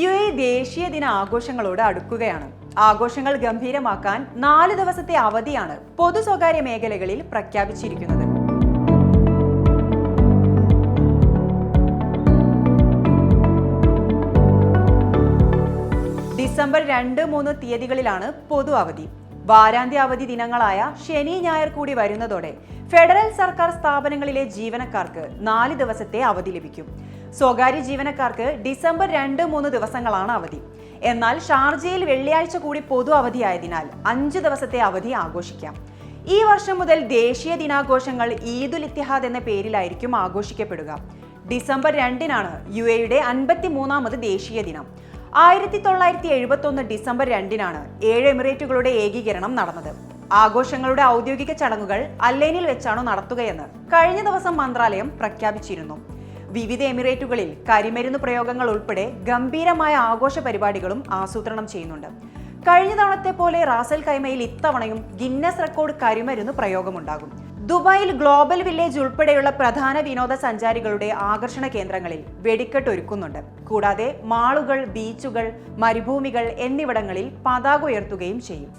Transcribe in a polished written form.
UAE ദേശീയ ദിന ആഘോഷങ്ങളോട് അടുക്കുകയാണ്. ആഘോഷങ്ങൾ ഗംഭീരമാക്കാൻ 4 ദിവസത്തെ അവധിയാണ് പൊതു സ്വകാര്യ മേഖലകളിൽ പ്രഖ്യാപിച്ചിരിക്കുന്നത്. ഡിസംബർ 2, 3 തീയതികളിലാണ് പൊതു അവധി. വാരാന്ത്യ അവധി ദിനങ്ങളായ ശനി, ഞായർ കൂടി വരുന്നതോടെ ഫെഡറൽ സർക്കാർ സ്ഥാപനങ്ങളിലെ ജീവനക്കാർക്ക് 4 ദിവസത്തെ അവധി ലഭിക്കും. സ്വകാര്യ ജീവനക്കാർക്ക് ഡിസംബർ 2, 3 ദിവസങ്ങളാണ് അവധി. എന്നാൽ ഷാർജയിൽ വെള്ളിയാഴ്ച കൂടി പൊതു അവധിയായതിനാൽ 5 ദിവസത്തെ അവധി ആഘോഷിക്കാം. ഈ വർഷം മുതൽ ദേശീയ ദിനാഘോഷങ്ങൾ ഈദുൽ ഇത്തിഹാദ് എന്ന പേരിലായിരിക്കും ആഘോഷിക്കപ്പെടുക. ഡിസംബർ 2-നാണ് UAEയുടെ 53ാമത് ദേശീയ ദിനം. 1971 ഡിസംബർ 2-നാണ് 7 എമിറേറ്റുകളുടെ ഏകീകരണം നടന്നത്. ആഘോഷങ്ങളുടെ ഔദ്യോഗിക ചടങ്ങുകൾ അല്ലൈനിൽ വെച്ചാണ് നടത്തുകയെന്ന് കഴിഞ്ഞ ദിവസം മന്ത്രാലയം പ്രഖ്യാപിച്ചിരുന്നു. വിവിധ എമിറേറ്റുകളിൽ കരിമരുന്ന് പ്രയോഗങ്ങൾ ഉൾപ്പെടെ ഗംഭീരമായ ആഘോഷ പരിപാടികളും ആസൂത്രണം ചെയ്യുന്നുണ്ട്. കഴിഞ്ഞ തവണത്തെ പോലെ റാസൽ ഖൈമയിൽ ഇത്തവണയും ഗിന്നസ് റെക്കോർഡ് കരിമരുന്ന് പ്രയോഗമുണ്ടാകും. ദുബായിൽ ഗ്ലോബൽ വില്ലേജ് ഉൾപ്പെടെയുള്ള പ്രധാന വിനോദസഞ്ചാരികളുടെ ആകർഷണ കേന്ദ്രങ്ങളിൽ വെടിക്കെട്ട് ഒരുക്കുന്നുണ്ട്. കൂടാതെ മാളുകൾ, ബീച്ചുകൾ, മരുഭൂമികൾ എന്നിവിടങ്ങളിൽ പതാക ഉയർത്തുകയും ചെയ്യും.